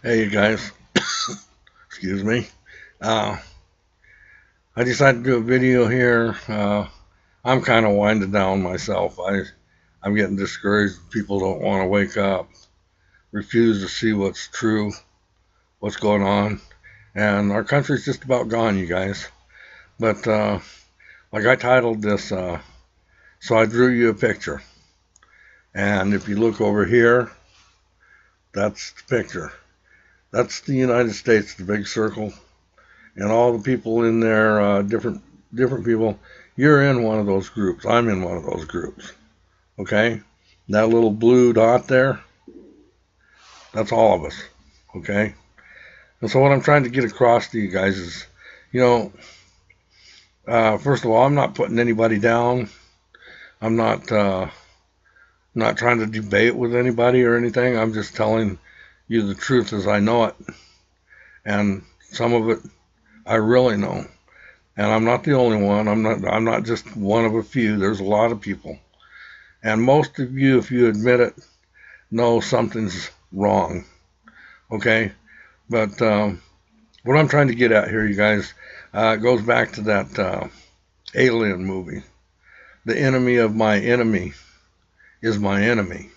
Hey, you guys. Excuse me. Uh, I decided to do a video here. I'm kind of winding down myself. I'm getting discouraged. People don't want to wake up, refuse to see what's true, what's going on, and our country's just about gone, you guys. But like I titled this, so I drew you a picture, and if you look over here, that's the picture. That's the United States, the big circle, and all the people in there, different people. You're in one of those groups. I'm in one of those groups. Okay, that little blue dot there, that's all of us. Okay, and so what I'm trying to get across to you guys is, you know, first of all, I'm not putting anybody down. I'm not trying to debate with anybody or anything. I'm just telling you the truth as I know it, and some of it I really know. And I'm not the only one. I'm not just one of a few. There's a lot of people. And most of you, if you admit it, know something's wrong. Okay? But what I'm trying to get at here, you guys, goes back to that Alien movie. The enemy of my enemy is my enemy.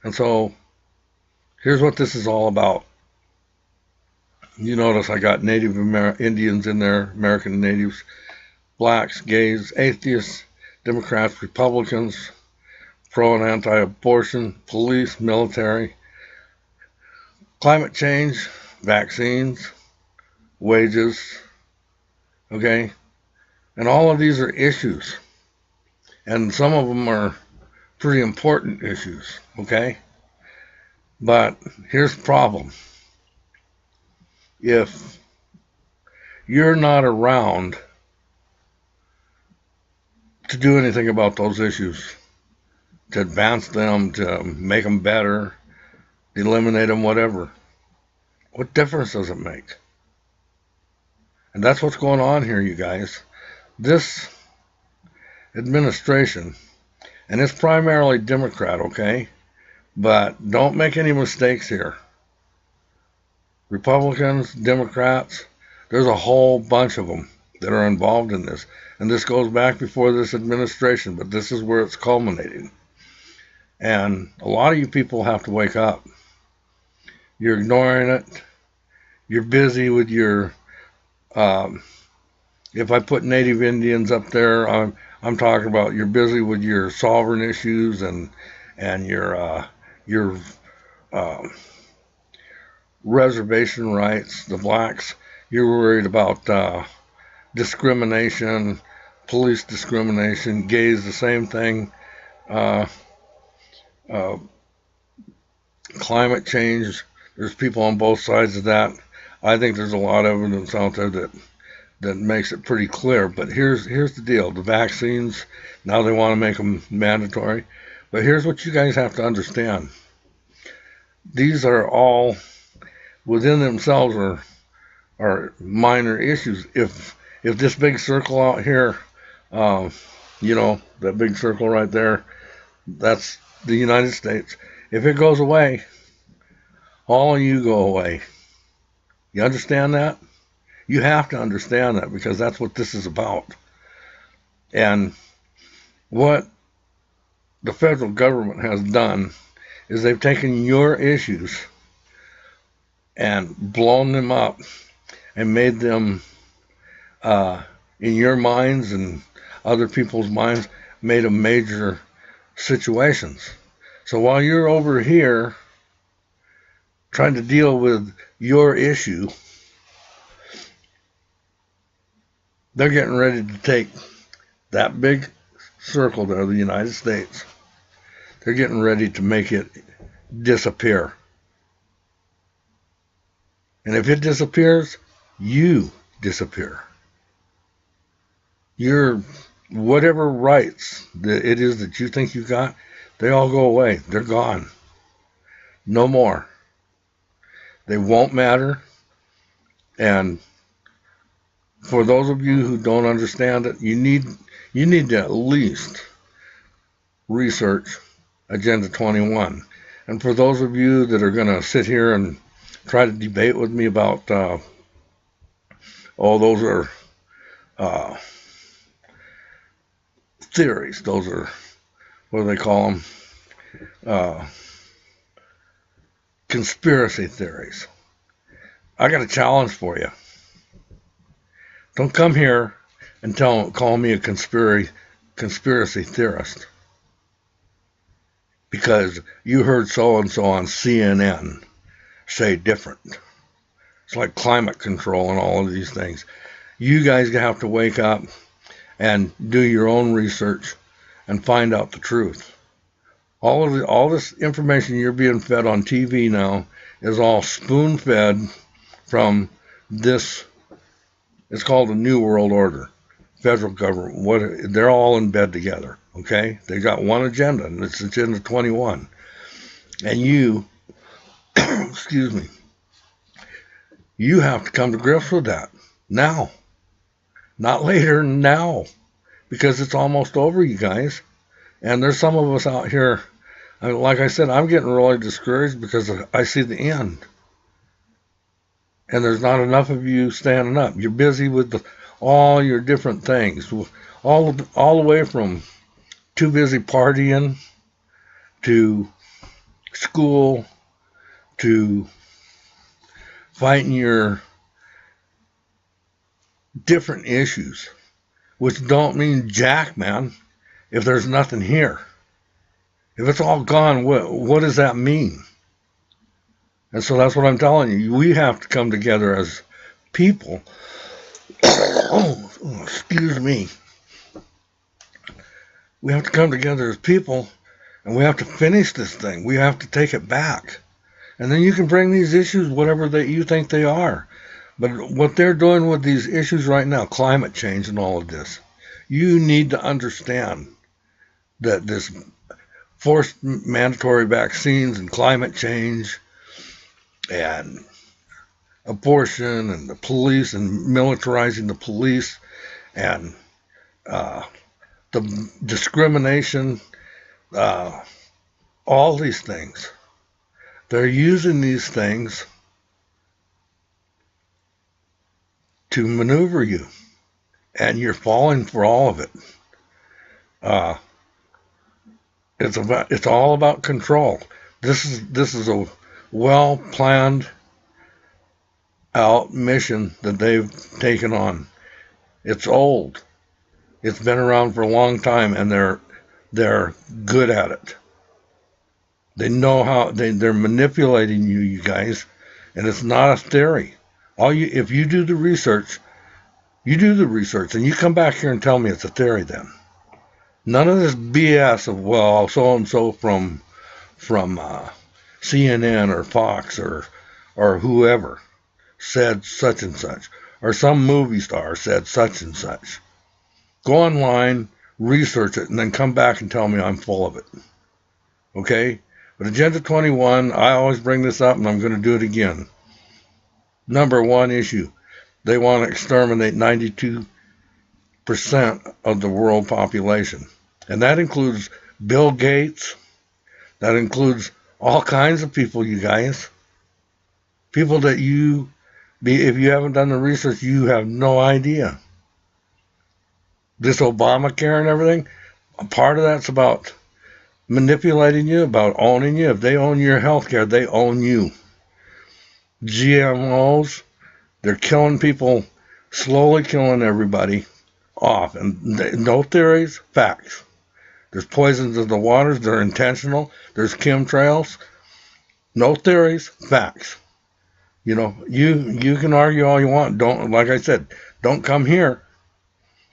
And so here's what this is all about. You notice I got Native Indians in there, American natives, blacks, gays, atheists, Democrats, Republicans, pro and anti-abortion, police, military, climate change, vaccines, wages, okay? And all of these are issues. And some of them are pretty important issues, okay? But here's the problem. If you're not around to do anything about those issues, to advance them, to make them better, eliminate them, whatever, what difference does it make? And that's what's going on here, you guys. This administration, and it's primarily Democrat, okay? But don't make any mistakes here. Republicans, Democrats, there's a whole bunch of them that are involved in this. And this goes back before this administration, but this is where it's culminating. And a lot of you people have to wake up. You're ignoring it. You're busy with your, if I put Native Indians up there, I'm talking about you're busy with your sovereign issues and your reservation rights. The blacks, you're worried about discrimination, police discrimination. Gays, the same thing. Uh, uh, Climate change. There's people on both sides of that. I think there's a lot of evidence out there that makes it pretty clear. But here's the deal: the vaccines, now they want to make them mandatory. But here's what you guys have to understand: these are all within themselves are minor issues. If this big circle out here, that big circle right there, that's the United States. If it goes away, all of you go away. You understand that? You have to understand that because that's what this is about. And what the federal government has done is they've taken your issues and blown them up and made them, in your minds and other people's minds, made them major situations. So while you're over here trying to deal with your issue, they're getting ready to take that big circle there, the United States. They're getting ready to make it disappear. And if it disappears, you disappear. Your whatever rights that it is that you think you got, they all go away. They're gone. No more. They won't matter. And for those of you who don't understand it, you need to at least research Agenda 21. And for those of you that are going to sit here and try to debate with me about, those are uh, theories. Those are, what do they call them? Uh, conspiracy theories. I got a challenge for you. Don't come here and call me a conspiracy theorist because you heard so and so on CNN say different. It's like climate control and all of these things. You guys have to wake up and do your own research and find out the truth. All this information you're being fed on TV now is all spoon-fed from this. It's called the New World Order. Federal government. They're all in bed together. Okay, they got one agenda, and it's Agenda 21. And you, excuse me, you have to come to grips with that now, not later. Now, because it's almost over, you guys. And there's some of us out here, like I said, I'm getting really discouraged because I see the end. And there's not enough of you standing up. You're busy with all your different things, all the way from too busy partying to school to fighting your different issues, which don't mean jack, man, if there's nothing here. If it's all gone, what does that mean? And so that's what I'm telling you. We have to come together as people. Oh, excuse me. We have to come together as people, and we have to finish this thing. We have to take it back. And then you can bring these issues, whatever you think they are. But what they're doing with these issues right now, climate change and all of this, you need to understand that this forced mandatory vaccines and climate change and abortion and the police and militarizing the police and the discrimination, all these things. They're using these things to maneuver you, and you're falling for all of it. It's all about control. This is a well-planned out mission that they've taken on. It's old. It's been around for a long time, and they're good at it. They know how they're manipulating you guys, and it's not a theory. If you do the research, and you come back here and tell me it's a theory. Then none of this BS of so and so from CNN or Fox or whoever said such and such, or some movie star said such and such. Go online, research it, and then come back and tell me I'm full of it. Okay? But Agenda 21, I always bring this up, and I'm going to do it again. Number one issue, they want to exterminate 92% of the world population. And that includes Bill Gates. That includes all kinds of people, you guys. People that if you haven't done the research, you have no idea. This Obamacare and everything, a part of that's about manipulating you, about owning you. If they own your health care, they own you. GMOs, they're killing people, slowly killing everybody off. And no theories, facts. There's poisons in the waters, they're intentional. There's chemtrails. No theories, facts. You know, you can argue all you want. Like I said, don't come here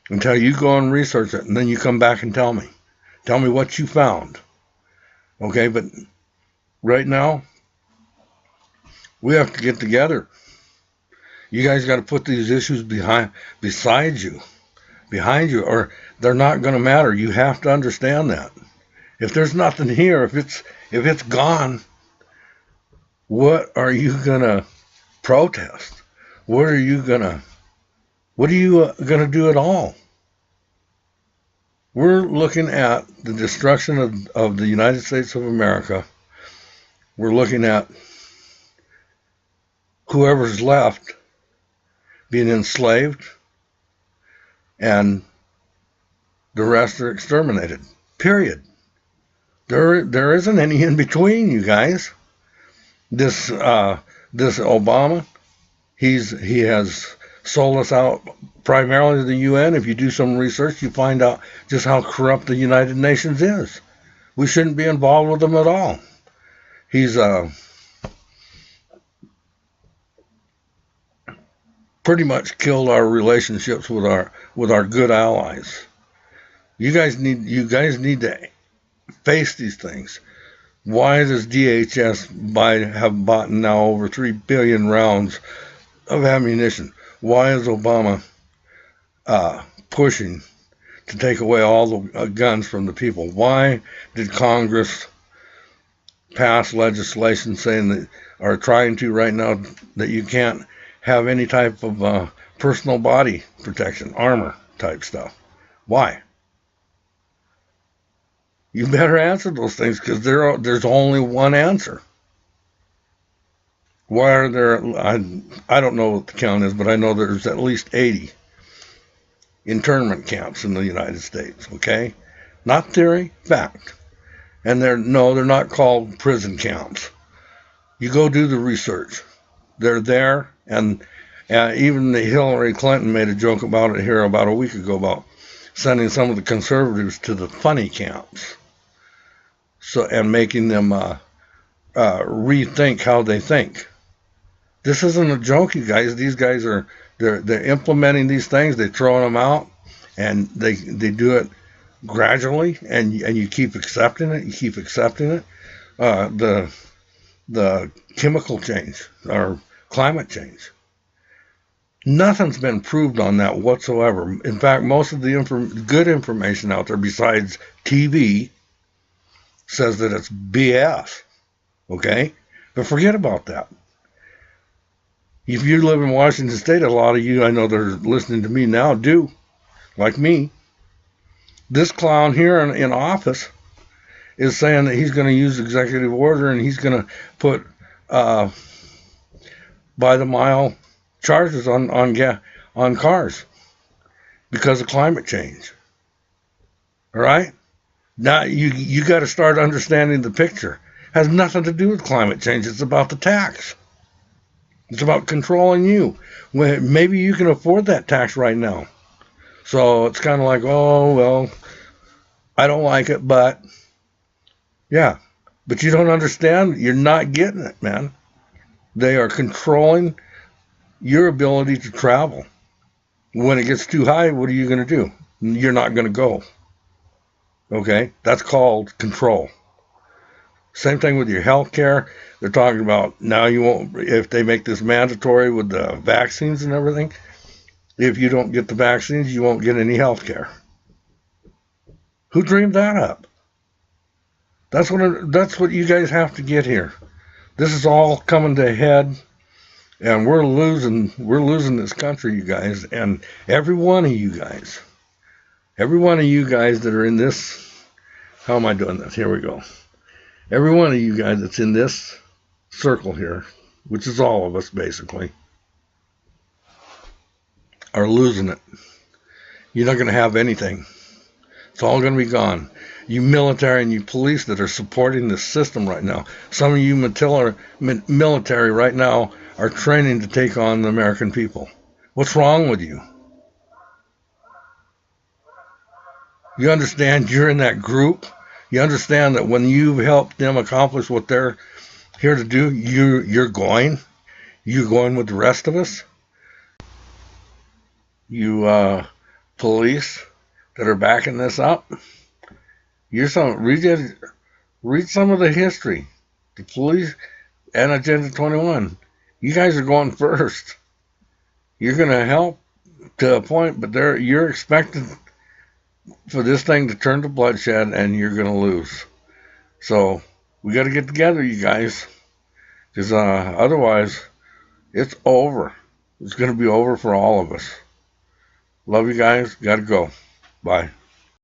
until you go and research it, and then you come back and tell me. Tell me what you found. Okay, but right now, we have to get together. You guys got to put these issues behind you, or they're not going to matter. You have to understand that. If there's nothing here, if it's gone, what are you going to protest? What are you going to do at all? We're looking at the destruction of the United States of America. We're looking at whoever's left being enslaved, and the rest are exterminated. Period. There isn't any in between, you guys. This Obama, he has sold us out primarily to the UN. If you do some research, you find out just how corrupt the United Nations is. We shouldn't be involved with them at all. He's pretty much killed our relationships with our good allies. You guys need to face these things. Why does DHS have bought now over 3 billion rounds of ammunition? Why is Obama pushing to take away all the guns from the people? Why did Congress pass legislation saying that, or trying to right now, that you can't have any type of personal body protection, armor type stuff? Why? You better answer those things, because there's only one answer. Why are there, I don't know what the count is, but I know there's at least 80 internment camps in the United States, okay? Not theory, fact. And they're not called prison camps. You go do the research. They're there, and even Hillary Clinton made a joke about it here about a week ago about sending some of the conservatives to the funny camps. And making them rethink how they think. This isn't a joke, you guys. These guys they're implementing these things. They're throwing them out, and they do it gradually, and you keep accepting it. You keep accepting it. The chemical change or climate change. Nothing's been proved on that whatsoever. In fact, most of the good information out there, besides TV, says that it's BS, okay? But forget about that. If you live in Washington State, a lot of you, I know that are listening to me now, do, like me. This clown here in office is saying that he's going to use executive order and he's going to put by the mile charges on cars because of climate change. All right? Now, you got to start understanding the picture. It has nothing to do with climate change. It's about the tax. It's about controlling you. Maybe you can afford that tax right now. So it's kind of like, oh, well, I don't like it, but yeah. But you don't understand. You're not getting it, man. They are controlling your ability to travel. When it gets too high, what are you going to do? You're not going to go. Okay, that's called control. Same thing with your health care. They're talking about now you won't, if they make this mandatory with the vaccines and everything, if you don't get the vaccines, you won't get any health care. Who dreamed that up? That's what you guys have to get here. This is all coming to a head, and we're losing this country, you guys, and every one of you guys that are in this, how am I doing this? Here we go. Every one of you guys that's in this circle here, which is all of us basically, are losing it. You're not going to have anything. It's all going to be gone. You military and you police that are supporting this system right now. Some of you military right now are training to take on the American people. What's wrong with you? You understand you're in that group? You understand that when you've helped them accomplish what they're here to do, you're going with the rest of us? You police that are backing this up, read some of the history. The police and Agenda 21. You guys are going first. You're going to help to a point, but you're expected for this thing to turn to bloodshed, and you're going to lose. So we got to get together, you guys, because otherwise it's over. It's going to be over for all of us. Love you guys. Got to go. Bye.